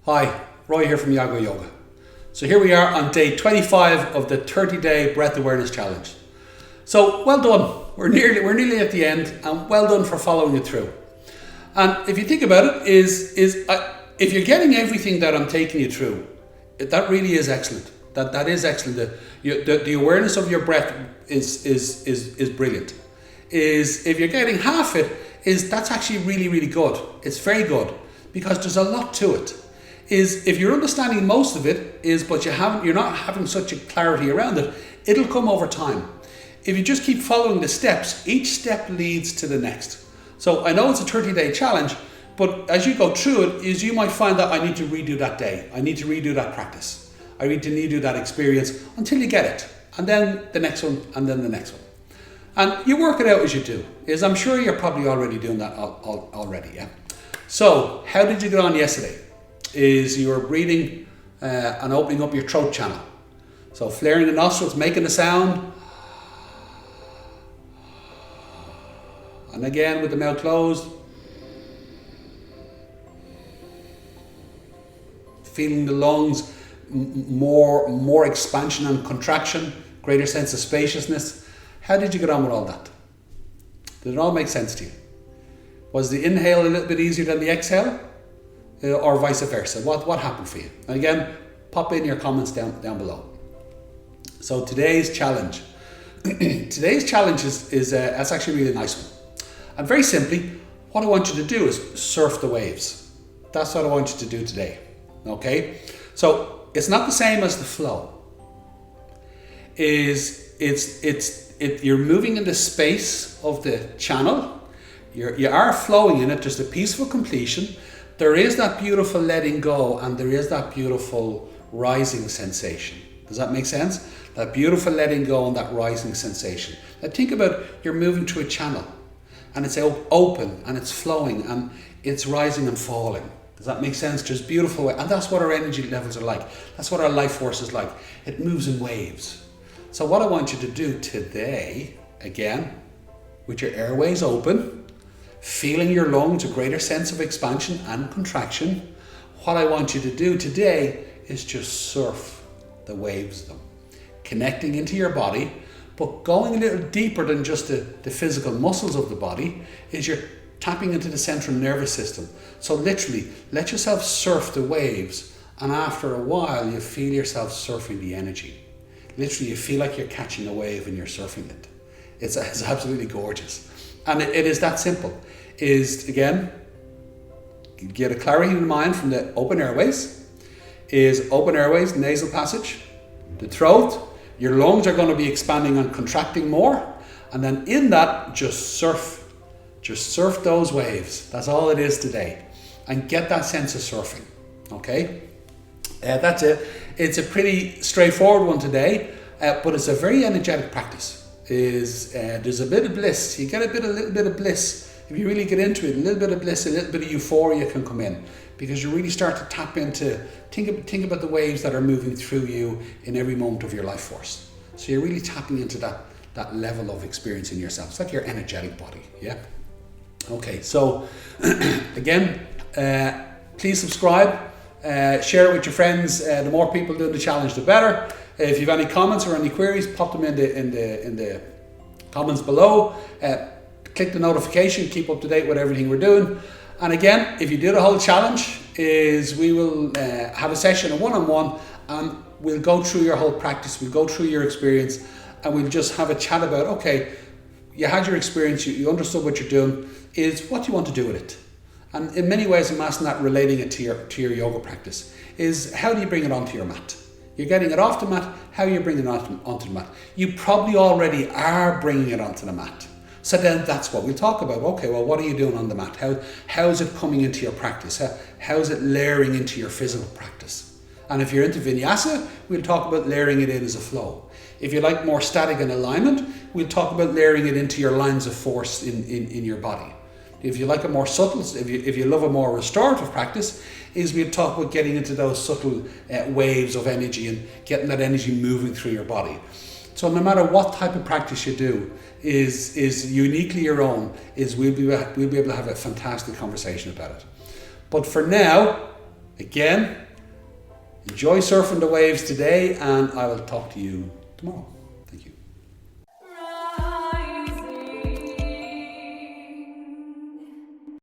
Hi, Roy here from Yago Yoga. So here we are on day 25 of the 30-day breath awareness challenge. So well done. We're nearly at the end, and well done for following it through. And if you think about it, if you're getting everything that I'm taking you through, that really is excellent. That is excellent. The awareness of your breath is brilliant. If you're getting half it, that's actually really good. It's very good because there's a lot to it. If you're understanding most of it, but you're not having such a clarity around it, it'll come over time. If you just keep following the steps, each step leads to the next. So I know it's a 30-day challenge, but as you go through it, you might find that I need to redo that day. I need to redo that practice. I need to redo that experience until you get it. And then the next one, and then the next one. And you work it out as you do. I'm sure you're probably already doing that already, yeah? So, how did you get on yesterday? You were breathing and opening up your throat channel. So flaring the nostrils, making a sound. And again with the mouth closed. Feeling the lungs, more expansion and contraction, greater sense of spaciousness. How did you get on with all that? Did it all make sense to you? Was the inhale a little bit easier than the exhale? Or vice versa? What happened for you? And again, pop in your comments down below. So today's challenge. Today's challenge is that's actually a really nice one. And very simply, what I want you to do is surf the waves. That's what I want you to do today. Okay? So it's not the same as the flow. You're moving in the space of the channel. You are flowing in it. There's a peaceful completion. There is that beautiful letting go, and there is that beautiful rising sensation. Does that make sense? That beautiful letting go and that rising sensation. Now think about you're moving through a channel, and it's open and it's flowing and it's rising and falling. Does that make sense? There's beautiful, and that's what our energy levels are like. That's what our life force is like. It moves in waves. So what I want you to do today, again, with your airways open, feeling your lungs, a greater sense of expansion and contraction. What I want you to do today is just surf the waves of them. Connecting into your body, but going a little deeper than just the physical muscles of the body, is you're tapping into the central nervous system. So literally, let yourself surf the waves, and after a while, you feel yourself surfing the energy. Literally, you feel like you're catching a wave and you're surfing it. It's absolutely gorgeous. And it is that simple. Again, get a clarity in the mind from the open airways. Open airways, nasal passage, the throat. Your lungs are going to be expanding and contracting more. And then in that, just surf those waves. That's all it is today. And get that sense of surfing. Okay? That's it. It's a pretty straightforward one today, but it's a very energetic practice. There's a bit of bliss. You get a little bit of bliss. If you really get into it, a little bit of bliss, a little bit of euphoria can come in, because you really start to tap into, think about the waves that are moving through you in every moment of your life force. So you're really tapping into that level of experience in yourself. It's like your energetic body, yeah? Okay, so again, please subscribe, share it with your friends. The more people doing the challenge, the better. If you have any comments or any queries, pop them in the comments below. Click the notification, keep up to date with everything we're doing. And again, if you do the whole challenge, we will have a session, a one-on-one, and we'll go through your whole practice, we'll go through your experience, and we'll just have a chat about, okay, you had your experience, you understood what you're doing, what do you want to do with it? And in many ways, I'm asking that, relating it to your yoga practice, how do you bring it onto your mat? You're getting it off the mat, how are you bringing it onto the mat? You probably already are bringing it onto the mat. So then that's what we'll talk about. Okay, well, what are you doing on the mat? How is it coming into your practice? How is it layering into your physical practice? And if you're into vinyasa, we'll talk about layering it in as a flow. If you like more static and alignment, we'll talk about layering it into your lines of force in your body. If you like a more subtle, if you love a more restorative practice, we'll talk about getting into those subtle waves of energy and getting that energy moving through your body. So no matter what type of practice you do, is uniquely your own, we'll be able to have a fantastic conversation about it. But for now, Again, enjoy surfing the waves today, and I will talk to you tomorrow.